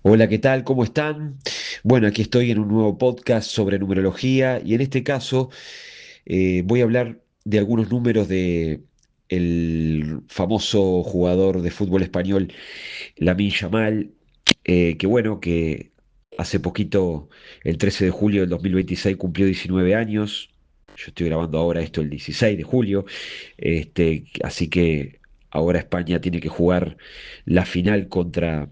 Hola, ¿qué tal? ¿Cómo están? Bueno, aquí estoy en un nuevo podcast sobre numerología y en este caso voy a hablar de algunos números de el famoso jugador de fútbol español, Lamine Yamal, que bueno, que hace poquito, el 13 de julio del 2026, cumplió 19 años. Yo estoy grabando ahora esto el 16 de julio, así que ahora España tiene que jugar la final contra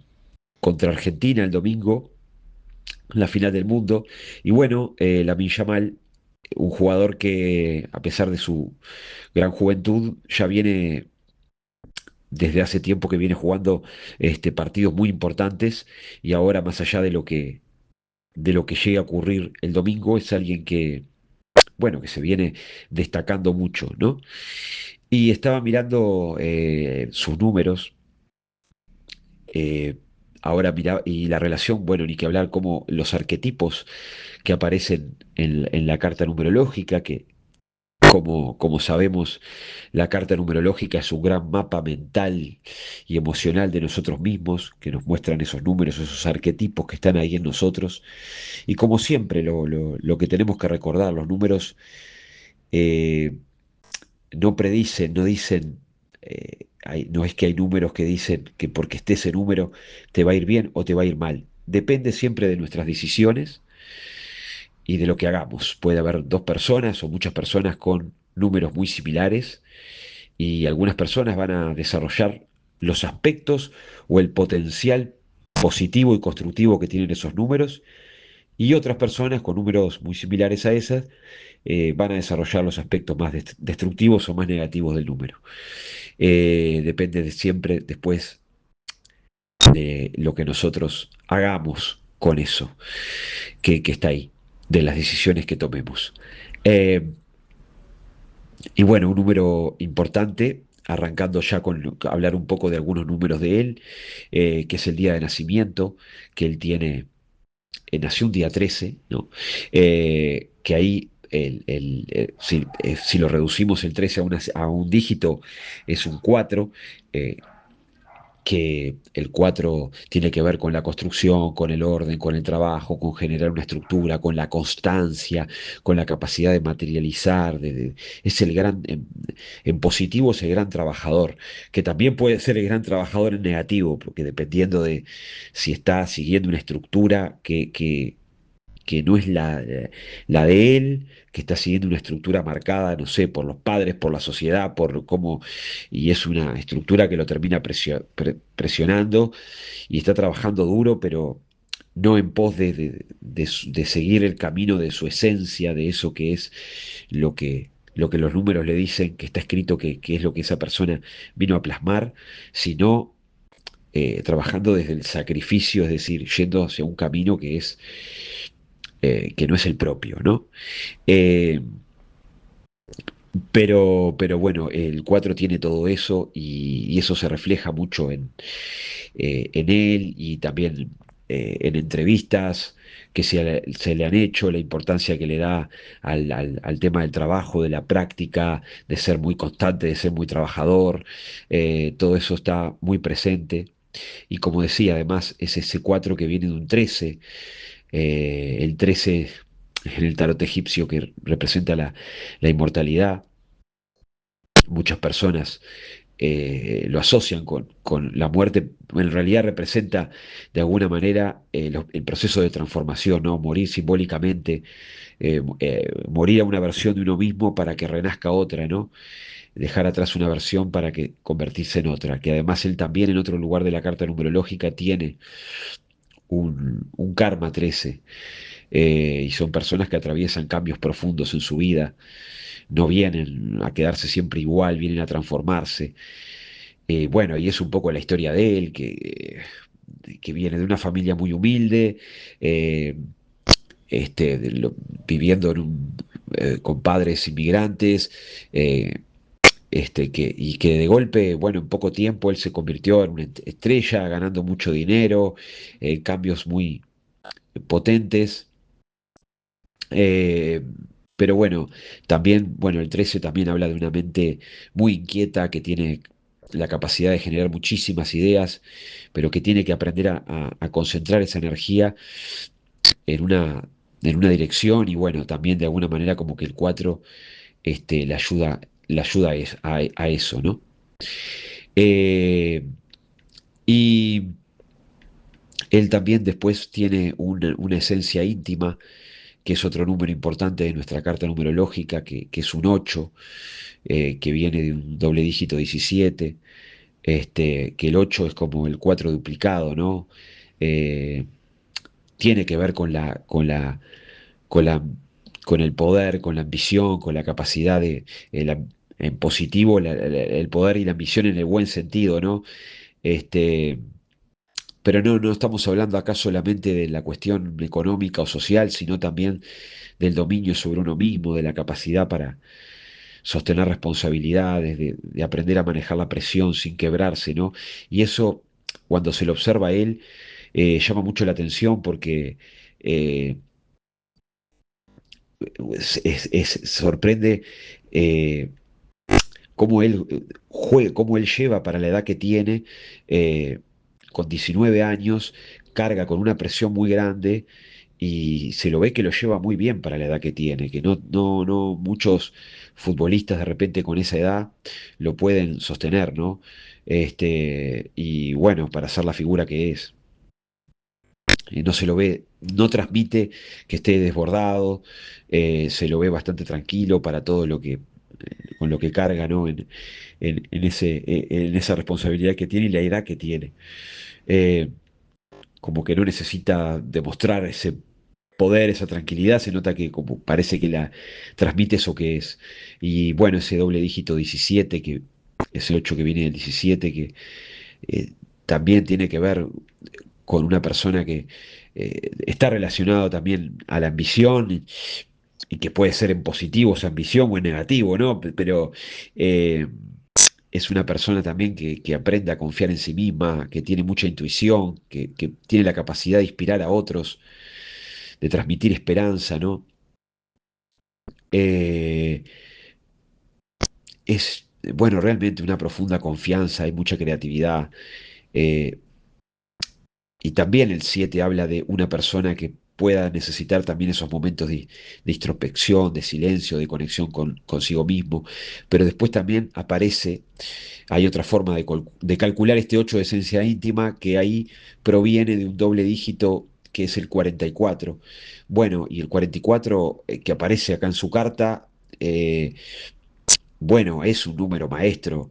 Argentina el domingo, la final del mundo. Y bueno, Lamine Yamal, un jugador que a pesar de su gran juventud, ya viene desde hace tiempo que viene jugando partidos muy importantes y ahora más allá de lo que llegue a ocurrir el domingo, es alguien que, bueno, que se viene destacando mucho, ¿no? Y estaba mirando sus números. eh, Ahora mira, y la relación, bueno, ni que hablar, como los arquetipos que aparecen en la carta numerológica, que como sabemos, la carta numerológica es un gran mapa mental y emocional de nosotros mismos, que nos muestran esos números, esos arquetipos que están ahí en nosotros. Y como siempre, lo que tenemos que recordar, los números eh, no predicen, no dicen, no es que hay números que dicen que porque esté ese número te va a ir bien o te va a ir mal. Depende siempre de nuestras decisiones y de lo que hagamos. Puede haber dos personas o muchas personas con números muy similares y algunas personas van a desarrollar los aspectos o el potencial positivo y constructivo que tienen esos números y otras personas con números muy similares a esas van a desarrollar los aspectos más destructivos o más negativos del número. Depende de siempre después de lo que nosotros hagamos con eso que está ahí, de las decisiones que tomemos. Eh, y bueno, un número importante, arrancando ya con hablar un poco de algunos números de él, que es el día de nacimiento, que él tiene, nació un día 13, ¿no? Que ahí, si lo reducimos el 13 a un dígito, es un 4, que el 4 tiene que ver con la construcción, con el orden, con el trabajo, con generar una estructura, con la constancia, con la capacidad de materializar, es el gran, en positivo es el gran trabajador, que también puede ser el gran trabajador en negativo, porque dependiendo de si está siguiendo una estructura que no es la de él, que está siguiendo una estructura marcada, no sé, por los padres, por la sociedad, por cómo, y es una estructura que lo termina presionando y está trabajando duro, pero no en pos de seguir el camino de su esencia, de eso que es lo que los números le dicen, que está escrito que es lo que esa persona vino a plasmar, sino trabajando desde el sacrificio, es decir, yendo hacia un camino que no es el propio, ¿no? Eh, pero bueno, el 4 tiene todo eso y eso se refleja mucho en él y también en entrevistas que se le han hecho, la importancia que le da al tema del trabajo, de la práctica, de ser muy constante, de ser muy trabajador. Todo eso está muy presente. Y como decía, además es ese 4 que viene de un 13. El 13 en el tarot egipcio que representa la inmortalidad. Muchas personas lo asocian con la muerte, en realidad representa de alguna manera el proceso de transformación, ¿no? Morir simbólicamente, morir a una versión de uno mismo para que renazca otra, ¿no? Dejar atrás una versión para que convertirse en otra, que además él también en otro lugar de la carta numerológica tiene un karma 13, y son personas que atraviesan cambios profundos en su vida, no vienen a quedarse siempre igual, vienen a transformarse. Bueno, y es un poco la historia de él, que viene de una familia muy humilde, eh, viviendo con padres inmigrantes, eh, y que de golpe, bueno, en poco tiempo él se convirtió en una estrella, ganando mucho dinero, cambios muy potentes. Eh, pero bueno, también, bueno, el 13 también habla de una mente muy inquieta que tiene la capacidad de generar muchísimas ideas, pero que tiene que aprender a concentrar esa energía en en una dirección y bueno, también de alguna manera como que el 4 le ayuda a eso, ¿no? Eh, y él también después tiene una esencia íntima, que es otro número importante de nuestra carta numerológica, que es un 8 que viene de un doble dígito 17, que el 8 es como el 4 duplicado, ¿no? Eh, tiene que ver con la, con el poder, con la ambición, con la capacidad en positivo, el poder y la ambición en el buen sentido, ¿no? Este, pero no estamos hablando acá solamente de la cuestión económica o social, sino también del dominio sobre uno mismo, de la capacidad para sostener responsabilidades, de aprender a manejar la presión sin quebrarse, ¿no? Y eso, cuando se lo observa a él, llama mucho la atención porque eh, sorprende eh, cómo él cómo él lleva para la edad que tiene, eh, con 19 años, carga con una presión muy grande y se lo ve que lo lleva muy bien para la edad que tiene, que no muchos futbolistas de repente con esa edad lo pueden sostener, ¿no? Y bueno, para ser la figura que es. No se lo ve, no transmite que esté desbordado, se lo ve bastante tranquilo para todo lo con lo que carga, ¿no? En esa responsabilidad que tiene y la edad que tiene. Eh, Como que no necesita demostrar ese poder, esa tranquilidad, se nota que como parece que la transmite eso que es. Y bueno, ese doble dígito 17, ese 8 que viene del 17, que eh, también tiene que ver con una persona que está relacionado también a la ambición y que puede ser en positivo esa ambición o en negativo, ¿no? Pero eh, es una persona también que aprende a confiar en sí misma, que tiene mucha intuición, que tiene la capacidad de inspirar a otros, de transmitir esperanza, ¿no? Eh, bueno, realmente una profunda confianza, hay mucha creatividad. eh, Y también el 7 habla de una persona que pueda necesitar también esos momentos de introspección, de silencio, de conexión consigo mismo. Pero después también aparece, hay otra forma de calcular este 8 de esencia íntima, que ahí proviene de un doble dígito que es el 44. Bueno, y el 44 que aparece acá en su carta, bueno, es un número maestro,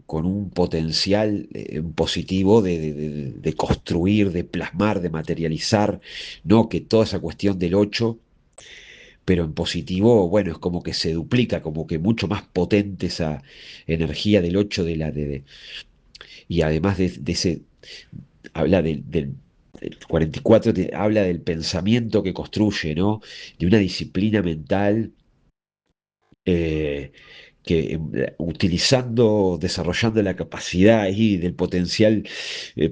con un potencial positivo de construir, de plasmar, de materializar, ¿no? Que toda esa cuestión del 8 pero en positivo, bueno, es como que se duplica, como que mucho más potente esa energía del 8 y además de ese, habla el 44 habla del pensamiento que construye, ¿no? De una disciplina mental eh, que utilizando, desarrollando la capacidad ahí del potencial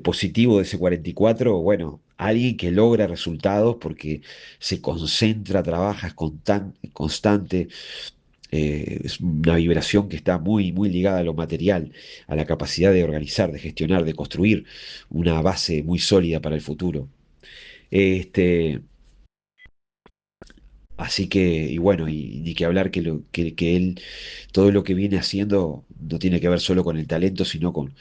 positivo de ese 44, bueno, alguien que logra resultados porque se concentra, trabaja, es constante, es una vibración que está muy ligada a lo material, a la capacidad de organizar, de gestionar, de construir una base muy sólida para el futuro. Este, Así que, y bueno, y ni que hablar que él, todo lo que viene haciendo no tiene que ver solo con el talento, sino con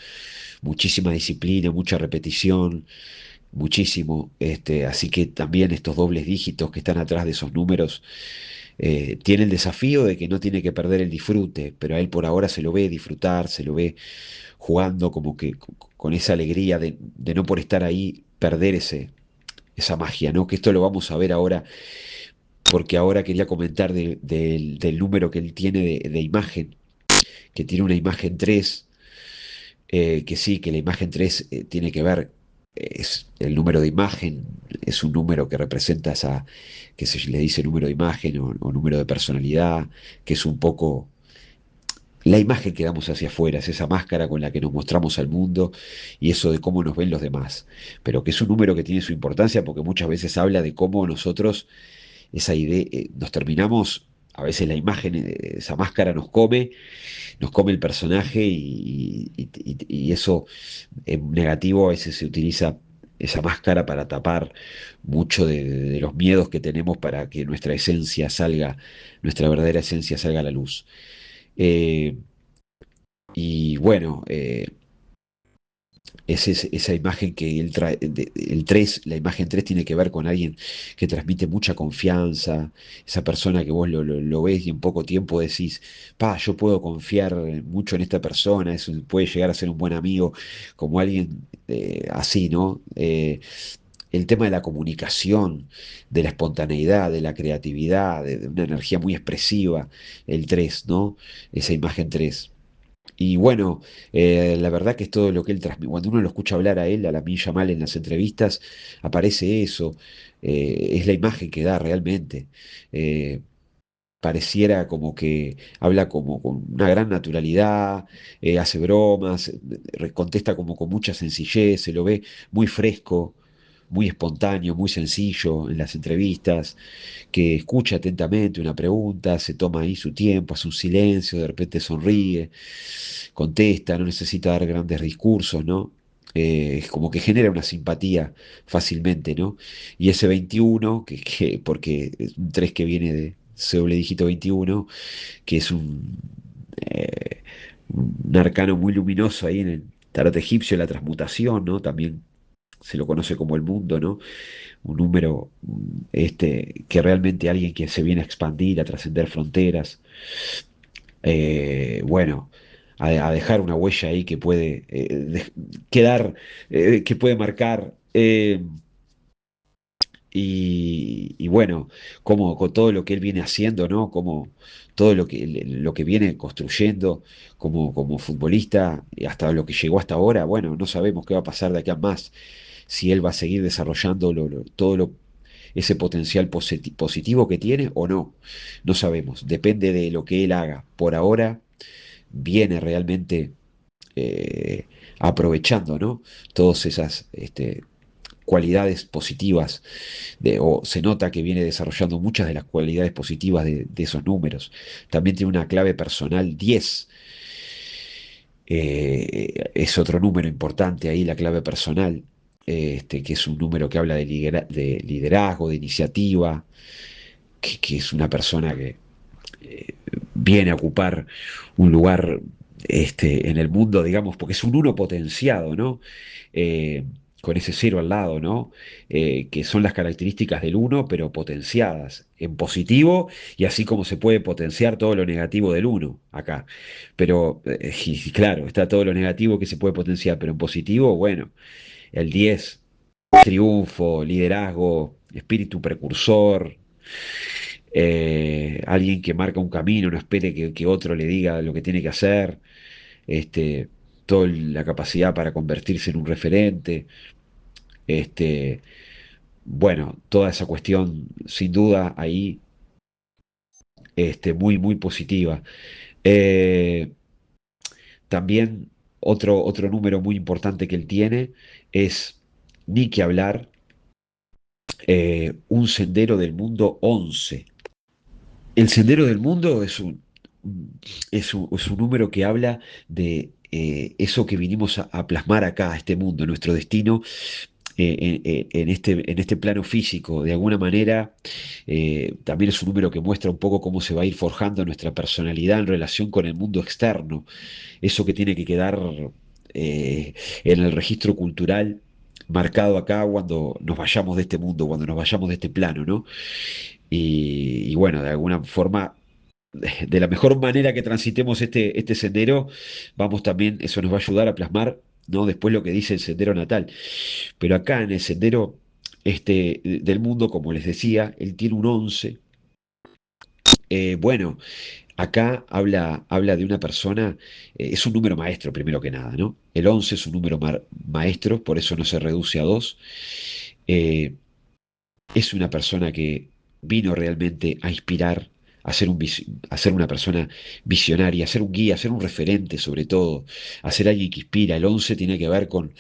muchísima disciplina, mucha repetición, muchísimo. Así que también estos dobles dígitos que están atrás de esos números, tiene el desafío de que no tiene que perder el disfrute, pero a él por ahora se lo ve disfrutar, se lo ve jugando como que con esa alegría de no por estar ahí perder esa magia, ¿no? Que esto lo vamos a ver ahora porque ahora quería comentar del número que él tiene de imagen, que tiene una imagen 3 que sí, que la imagen 3 tiene que ver, es el número de imagen, es un número que representa esa, que se le dice número de imagen o número de personalidad, que es un poco la imagen que damos hacia afuera, es esa máscara con la que nos mostramos al mundo y eso de cómo nos ven los demás, pero que es un número que tiene su importancia porque muchas veces habla de cómo nosotros esa idea, nos terminamos a veces la imagen, esa máscara nos come el personaje y eso en negativo a veces se utiliza esa máscara para tapar mucho de los miedos que tenemos para que nuestra esencia salga, nuestra verdadera esencia salga a la luz. Eh, y bueno, esa imagen que él trae, el 3 la imagen 3 tiene que ver con alguien que transmite mucha confianza, esa persona que vos lo ves y en poco tiempo decís, pa, yo puedo confiar mucho en esta persona, eso puede llegar a ser un buen amigo, como alguien así, ¿no? El tema de la comunicación, de la espontaneidad, de la creatividad, de una energía muy expresiva, el 3, ¿no? Esa imagen 3. Y bueno, la verdad que es todo lo que él transmite. Cuando uno lo escucha hablar a él, a Lamine Yamal en las entrevistas, aparece eso. Es la imagen que da realmente. Eh, Pareciera como que habla como con una gran naturalidad, hace bromas, contesta como con mucha sencillez, se lo ve muy fresco, muy espontáneo, muy sencillo en las entrevistas, que escucha atentamente una pregunta, se toma ahí su tiempo, hace un silencio, de repente sonríe, contesta, no necesita dar grandes discursos, ¿no? Es como que genera una simpatía fácilmente, ¿no? Y ese 21, porque es un 3 que viene de ese doble dígito 21, que es un arcano muy luminoso ahí en el tarot egipcio, la transmutación, ¿no? También se lo conoce como el mundo, ¿no? Un número que realmente alguien que se viene a expandir, a trascender fronteras, bueno, a dejar una huella ahí que puede quedar, que puede marcar. Y bueno, como con todo lo que él viene haciendo, ¿no? Como todo lo que viene construyendo como futbolista, y hasta lo que llegó hasta ahora, bueno, no sabemos qué va a pasar de aquí a más, si él va a seguir desarrollando ese potencial positivo que tiene o no, no sabemos, depende de lo que él haga. Por ahora viene realmente eh, aprovechando, ¿no? Todas esas cualidades positivas, o se nota que viene desarrollando muchas de las cualidades positivas de esos números. También tiene una clave personal 10, es otro número importante ahí, la clave personal, que es un número que habla de liderazgo, de iniciativa, que es una persona que eh, viene a ocupar un lugar en el mundo, digamos, porque es un uno potenciado, ¿no? Eh, con ese cero al lado, ¿no? Que son las características del uno, pero potenciadas en positivo, y así como se puede potenciar todo lo negativo del uno acá. Pero, y claro, está todo lo negativo que se puede potenciar, pero en positivo, bueno, el 10 triunfo, liderazgo, espíritu precursor, alguien que marca un camino, no espere que otro le diga lo que tiene que hacer, este, toda la capacidad para convertirse en un referente, este, bueno, toda esa cuestión sin duda ahí, muy, muy positiva. Eh, También otro número muy importante que él tiene es, ni que hablar, un sendero del mundo 11. El Sendero del Mundo es un número que habla de eso que vinimos a plasmar acá, a este mundo, nuestro destino en este plano físico. De alguna manera, también es un número que muestra un poco cómo se va a ir forjando nuestra personalidad en relación con el mundo externo, eso que tiene que quedar en el registro cultural marcado acá cuando nos vayamos de este mundo, cuando nos vayamos de este plano, ¿no? Y bueno, de alguna forma de la mejor manera que transitemos este sendero, vamos también, eso nos va a ayudar a plasmar, ¿no? Después lo que dice el sendero natal. Pero acá en el sendero del mundo, como les decía, él tiene un 11. Bueno, acá habla de una persona, es un número maestro primero que nada, ¿no? El 11 es un número maestro, por eso no se reduce a 2. Es una persona que vino realmente a inspirar, a ser una persona visionaria, a ser un guía, a ser un referente sobre todo, a ser alguien que inspira. El 11 tiene que ver con,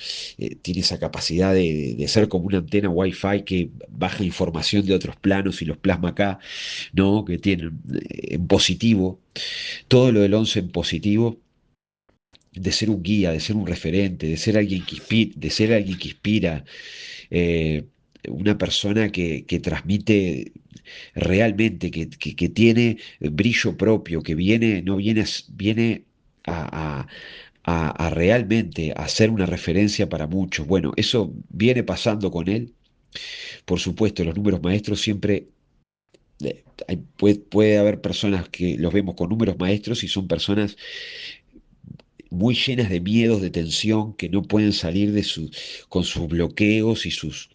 tiene esa capacidad de ser como una antena Wi-Fi que baja información de otros planos y los plasma acá, ¿no? Que tienen en positivo, todo lo del 11 en positivo, de ser un guía, de ser un referente, de ser alguien que inspira, de ser alguien que inspira, eh, una persona que transmite realmente, que tiene brillo propio, que viene, no viene, viene a, a realmente a ser una referencia para muchos. Bueno, eso viene pasando con él. Por supuesto, los números maestros siempre puede haber personas que los vemos con números maestros y son personas muy llenas de miedos, de tensión, que no pueden salir de con sus bloqueos y sus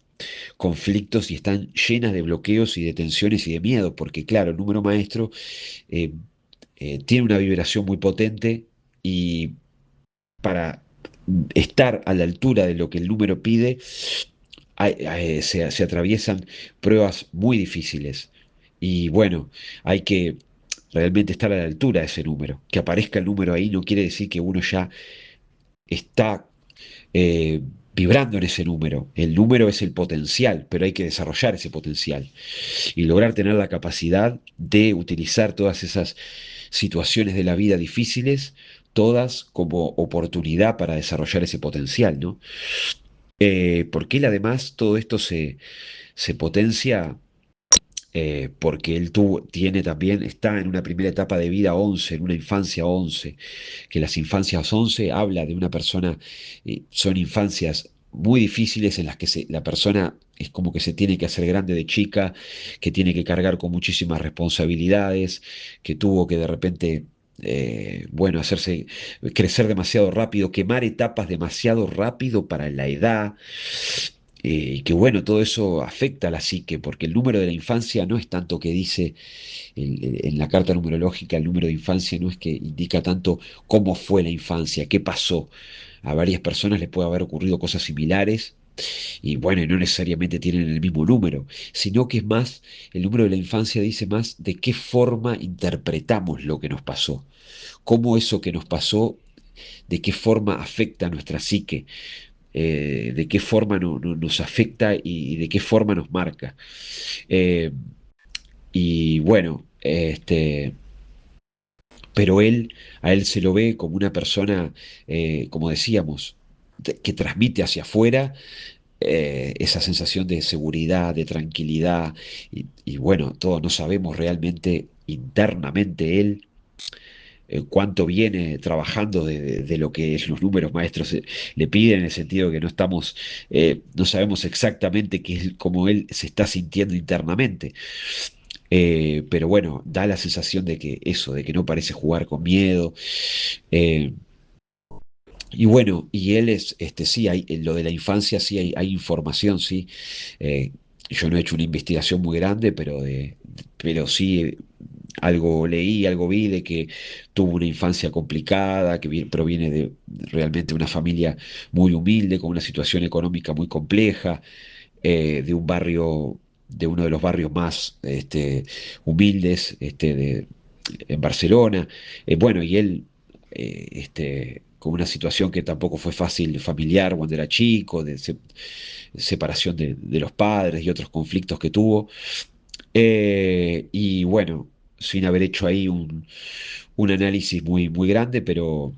conflictos y están llenas de bloqueos y de tensiones y de miedo, porque claro, el número maestro eh, tiene una vibración muy potente y para estar a la altura de lo que el número pide, se atraviesan pruebas muy difíciles. Y bueno, hay que realmente estar a la altura de ese número. Que aparezca el número ahí no quiere decir que uno ya está eh, vibrando en ese número. El número es el potencial, pero hay que desarrollar ese potencial y lograr tener la capacidad de utilizar todas esas situaciones de la vida difíciles, todas como oportunidad para desarrollar ese potencial, ¿no? Porque él además todo esto se potencia porque él tiene también, está en una primera etapa de vida 11, en una infancia 11, que las infancias 11 habla de una persona, son infancias muy difíciles en las que la persona es como que se tiene que hacer grande de chica, que tiene que cargar con muchísimas responsabilidades, que tuvo que de repente, bueno, hacerse crecer demasiado rápido, quemar etapas demasiado rápido para la edad. Y que bueno, todo eso afecta a la psique, porque el número de la infancia no es tanto que dice en la carta numerológica, el número de infancia no es que indica tanto cómo fue la infancia, qué pasó. A varias personas les puede haber ocurrido cosas similares y bueno, y no necesariamente tienen el mismo número, sino que es más, el número de la infancia dice más de qué forma interpretamos lo que nos pasó, cómo eso que nos pasó, de qué forma afecta a nuestra psique, de qué forma nos afecta y de qué forma nos marca. Eh, y bueno, pero a él se lo ve como una persona, como decíamos, que transmite hacia afuera esa sensación de seguridad, de tranquilidad, y bueno, todos no sabemos realmente internamente él cuánto viene trabajando de lo que los números maestros le piden, en el sentido que no estamos, no sabemos exactamente qué es, cómo él se está sintiendo internamente. Pero bueno, da la sensación de que eso, de que no parece jugar con miedo. eh, y bueno, y él es, sí, hay, en lo de la infancia sí hay información, sí. Eh, yo no he hecho una investigación muy grande, pero sí algo leí, algo vi de que tuvo una infancia complicada, que proviene de realmente una familia muy humilde, con una situación económica muy compleja, de un barrio, de uno de los barrios más humildes en Barcelona. Bueno, y él, con una situación que tampoco fue fácil familiar cuando era chico, de separación de los padres y otros conflictos que tuvo. Y bueno, sin haber hecho ahí un análisis muy, muy grande, pero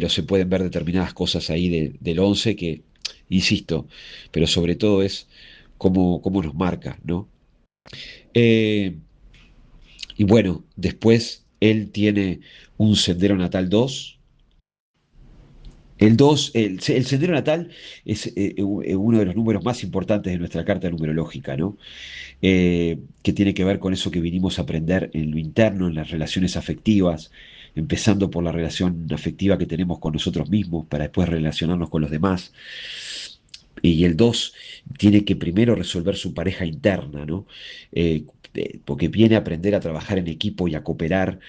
se pueden ver determinadas cosas ahí del 11 que, insisto, pero sobre todo es cómo nos marca, ¿no? Eh, y bueno, después él tiene un sendero natal 2. El 2, el sendero natal es uno de los números más importantes de nuestra carta numerológica, ¿no? Que tiene que ver con eso que vinimos a aprender en lo interno, en las relaciones afectivas, empezando por la relación afectiva que tenemos con nosotros mismos para después relacionarnos con los demás. Y el 2 tiene que primero resolver su pareja interna, ¿no? Eh, Porque viene a aprender a trabajar en equipo y a cooperar.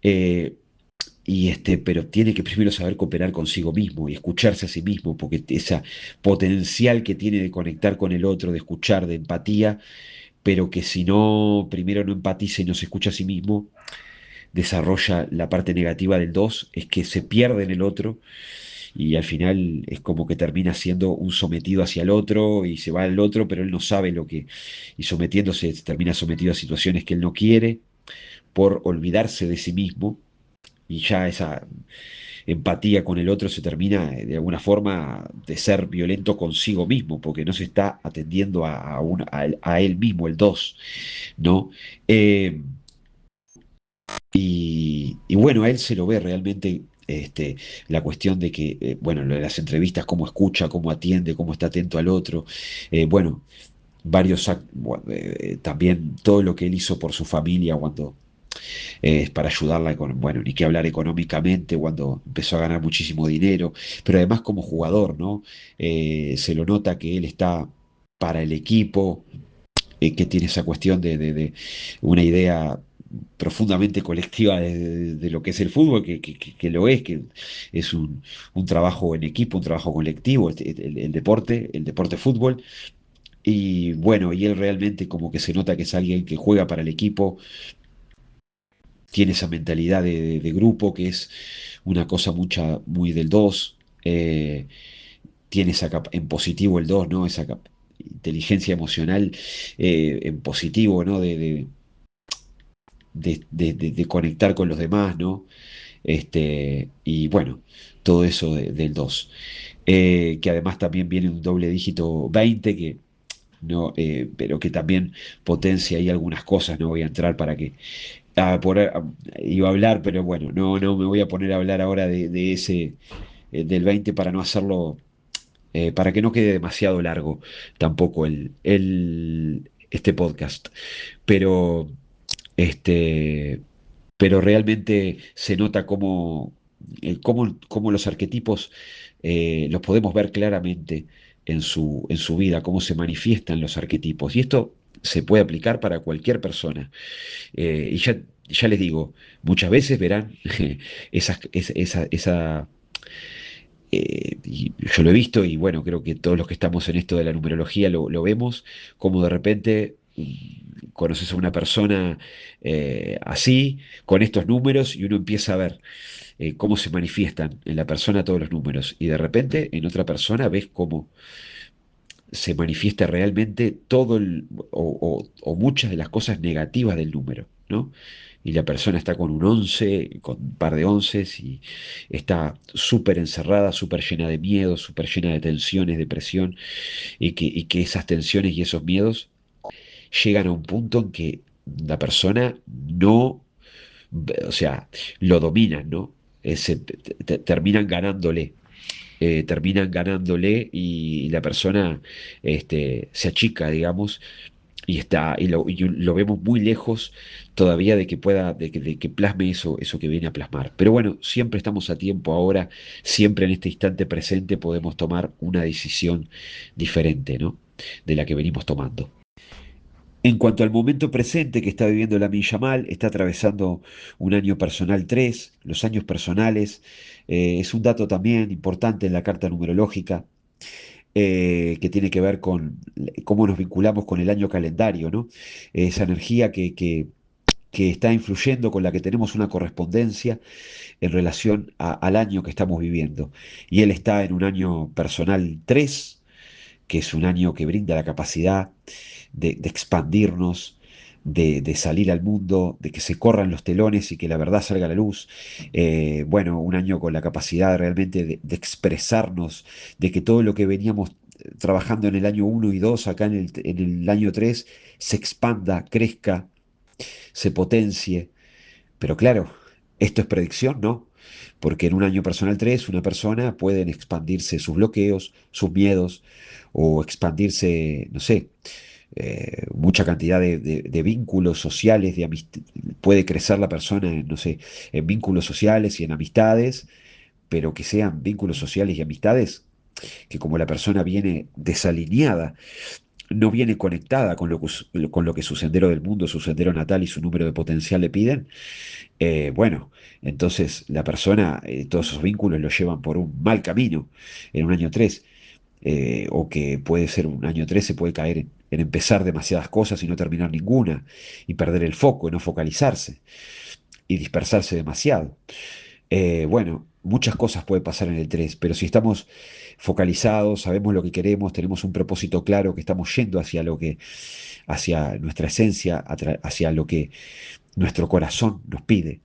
eh, pero tiene que primero saber cooperar consigo mismo y escucharse a sí mismo, porque ese potencial que tiene de conectar con el otro, de escuchar, de empatía, pero que si no, primero no empatiza y no se escucha a sí mismo, desarrolla la parte negativa del 2, es que se pierde en el otro y al final es como que termina siendo un sometido hacia el otro y se va al otro, pero él no sabe lo que, y sometiéndose, termina sometido a situaciones que él no quiere por olvidarse de sí mismo y ya esa empatía con el otro se termina de alguna forma de ser violento consigo mismo, porque no se está atendiendo a él mismo, el dos, ¿no? Eh, y bueno, a él se lo ve realmente la cuestión de que, bueno, lo de las entrevistas, cómo escucha, cómo atiende, cómo está atento al otro, bueno, también todo lo que él hizo por su familia cuando para ayudarla con, bueno, ni que hablar económicamente cuando empezó a ganar muchísimo dinero, pero además como jugador, ¿no? Se lo nota que él está para el equipo, que tiene esa cuestión de una idea profundamente colectiva de lo que es el fútbol, que lo es, que es un trabajo en equipo, un trabajo colectivo, el deporte fútbol. Y bueno, y él realmente como que se nota que es alguien que juega para el equipo, tiene esa mentalidad de grupo que es una cosa muy del 2, tiene en positivo el 2, ¿no? Esa inteligencia emocional en positivo, ¿no? De conectar con los demás, ¿no? Y bueno, todo eso del 2. Que además también viene un doble dígito 20 que no, pero que también potencia ahí algunas cosas, no voy a entrar para que iba a hablar, pero bueno, no me voy a poner a hablar ahora de ese del 20 para no hacerlo, para que no quede demasiado largo tampoco este podcast. Pero, este, pero realmente se nota cómo los arquetipos los podemos ver claramente en su vida, cómo se manifiestan los arquetipos. Y esto se puede aplicar para cualquier persona. Y ya les digo, muchas veces verán esa y yo lo he visto y bueno, creo que todos los que estamos en esto de la numerología lo vemos, como de repente conoces a una persona así, con estos números, y uno empieza a ver cómo se manifiestan en la persona todos los números, y de repente en otra persona ves cómo se manifiesta realmente o muchas de las cosas negativas del número, ¿no? Y la persona está con un 11 con un par de onces, y está súper encerrada, súper llena de miedos, súper llena de tensiones, depresión, y que esas tensiones y esos miedos llegan a un punto en que la persona no, o sea, lo dominan, ¿no? Terminan ganándole, y la persona se achica, digamos, y lo vemos muy lejos todavía de que pueda, de que plasme eso que viene a plasmar. Pero bueno, siempre estamos a tiempo ahora, siempre en este instante presente podemos tomar una decisión diferente, ¿no? De la que venimos tomando. En cuanto al momento presente que está viviendo Lamine Yamal, está atravesando un año personal 3. Los años personales es un dato también importante en la carta numerológica, que tiene que ver con cómo nos vinculamos con el año calendario, ¿no? Esa energía que está influyendo, con la que tenemos una correspondencia en relación al año que estamos viviendo. Y él está en un año personal 3, que es un año que brinda la capacidad de expandirnos, de salir al mundo, de que se corran los telones y que la verdad salga a la luz. Bueno, un año con la capacidad realmente de expresarnos, de que todo lo que veníamos trabajando en el año 1 y 2 acá en el año 3 se expanda, crezca, se potencie. Pero claro, esto es predicción, ¿no? Porque en un año personal 3 una persona pueden expandirse sus bloqueos, sus miedos, o expandirse, no sé, mucha cantidad de vínculos sociales, puede crecer la persona en, no sé, en vínculos sociales y en amistades, pero que sean vínculos sociales y amistades que, como la persona viene desalineada, no viene conectada con lo que su sendero del mundo, su sendero natal y su número de potencial le piden, bueno, entonces la persona, todos esos vínculos lo llevan por un mal camino en un año 3, o que puede ser un año 3 se puede caer en empezar demasiadas cosas y no terminar ninguna, y perder el foco, y no focalizarse, y dispersarse demasiado. Bueno, muchas cosas pueden pasar en el 3, pero si estamos focalizados, sabemos lo que queremos, tenemos un propósito claro, que estamos yendo hacia lo que, hacia nuestra esencia, hacia lo que nuestro corazón nos pide,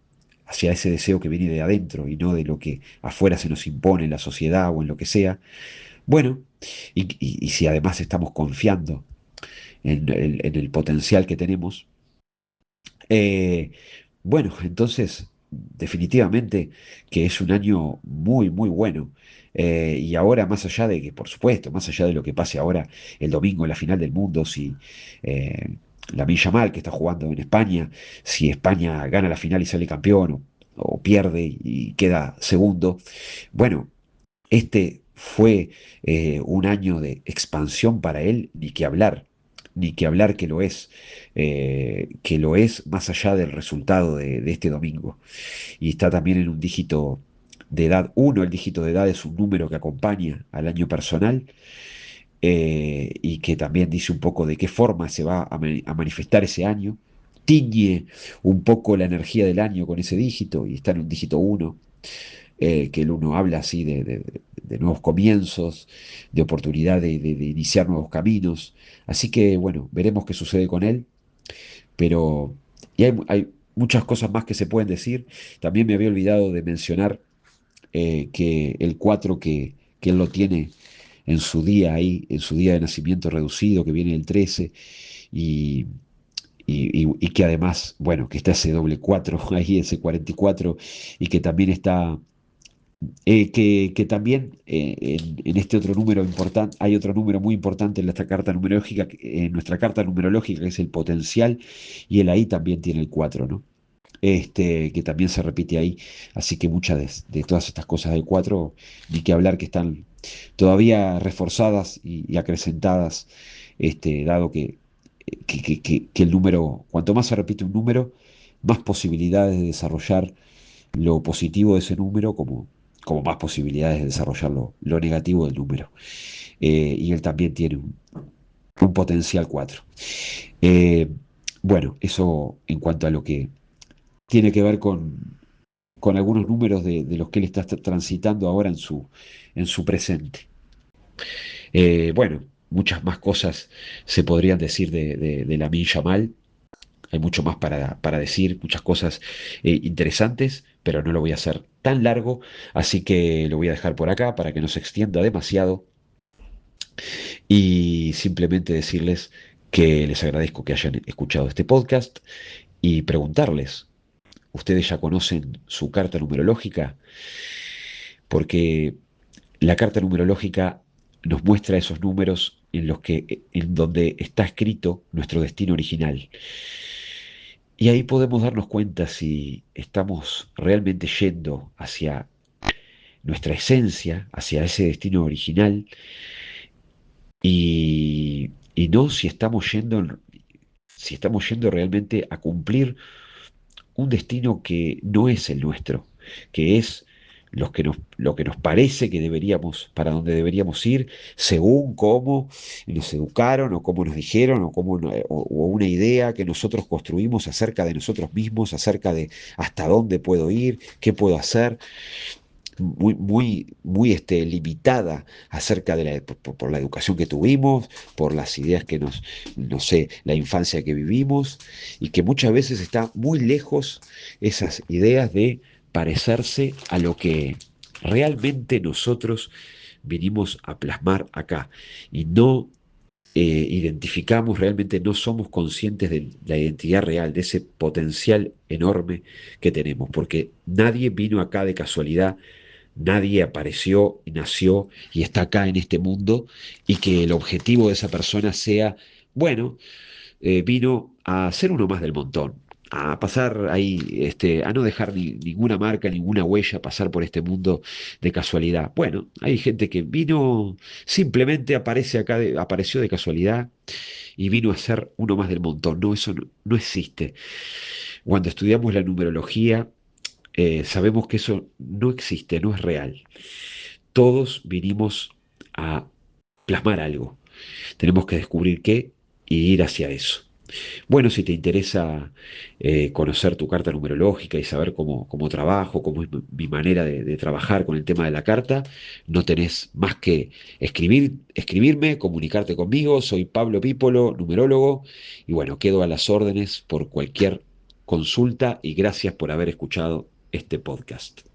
hacia ese deseo que viene de adentro y no de lo que afuera se nos impone en la sociedad o en lo que sea. Bueno, y si además estamos confiando en el potencial que tenemos, eh, bueno, entonces definitivamente que es un año muy, muy bueno. Y ahora, más allá de que, por supuesto, más allá de lo que pase ahora el domingo en la final del mundo, si Lamine Yamal, que está jugando en España, si España gana la final y sale campeón o pierde y queda segundo, bueno, este fue un año de expansión para él, ni que hablar que lo es más allá del resultado de este domingo. Y está también en un dígito de edad. Uno, el dígito de edad es un número que acompaña al año personal, y que también dice un poco de qué forma se va a manifestar ese año. Tiñe un poco la energía del año con ese dígito y está en un dígito uno, que el uno habla así de nuevos comienzos, de oportunidad de iniciar nuevos caminos. Así que bueno, veremos qué sucede con él, pero y hay muchas cosas más que se pueden decir. También me había olvidado de mencionar que el 4 que él lo tiene en su día ahí, en su día de nacimiento reducido, que viene el 13, y, y que además, bueno, que está ese doble 4 ahí, ese 44, y que también está que también en este otro número importante, hay otro número muy importante en nuestra carta numerológica, en nuestra carta numerológica, que es el potencial, y él ahí también tiene el 4, ¿no? Que también se repite ahí. Así que muchas de todas estas cosas del 4 ni que hablar que están todavía reforzadas y acrecentadas, dado que el número, cuanto más se repite un número, más posibilidades de desarrollar lo positivo de ese número como más posibilidades de desarrollar lo negativo del número. Y él también tiene un potencial 4. Eh, bueno, eso en cuanto a lo que tiene que ver con algunos números de los que él está transitando ahora en su presente. Bueno, muchas más cosas se podrían decir de Lamine Yamal. Hay mucho más para decir, muchas cosas interesantes, pero no lo voy a hacer tan largo, así que lo voy a dejar por acá para que no se extienda demasiado y simplemente decirles que les agradezco que hayan escuchado este podcast y preguntarles, ¿ustedes ya conocen su carta numerológica? Porque la carta numerológica nos muestra esos números en donde está escrito nuestro destino original. Y ahí podemos darnos cuenta si estamos realmente yendo hacia nuestra esencia, hacia ese destino original, y no si estamos yendo realmente a cumplir un destino que no es el nuestro, que es lo que nos parece que deberíamos, para donde deberíamos ir, según cómo nos educaron o cómo nos dijeron o, o una idea que nosotros construimos acerca de nosotros mismos, acerca de hasta dónde puedo ir, qué puedo hacer, muy, muy, muy limitada acerca de por la educación que tuvimos, por las ideas que no sé, la infancia que vivimos, y que muchas veces está muy lejos esas ideas de parecerse a lo que realmente nosotros vinimos a plasmar acá. Y no identificamos, realmente no somos conscientes de la identidad real, de ese potencial enorme que tenemos, porque nadie vino acá de casualidad. Nadie apareció y nació y está acá en este mundo, y que el objetivo de esa persona sea, bueno, vino a ser uno más del montón, a pasar ahí, a no dejar ninguna marca, ninguna huella, pasar por este mundo de casualidad. Bueno, hay gente que vino, simplemente apareció de casualidad y vino a ser uno más del montón. No, eso no existe. Cuando estudiamos la numerología, sabemos que eso no existe, no es real. Todos vinimos a plasmar algo. Tenemos que descubrir qué y ir hacia eso. Bueno, si te interesa conocer tu carta numerológica y saber cómo trabajo, cómo es mi manera de trabajar con el tema de la carta, no tenés más que escribirme, comunicarte conmigo. Soy Pablo Pípolo, numerólogo, y bueno, quedo a las órdenes por cualquier consulta y gracias por haber escuchado este podcast.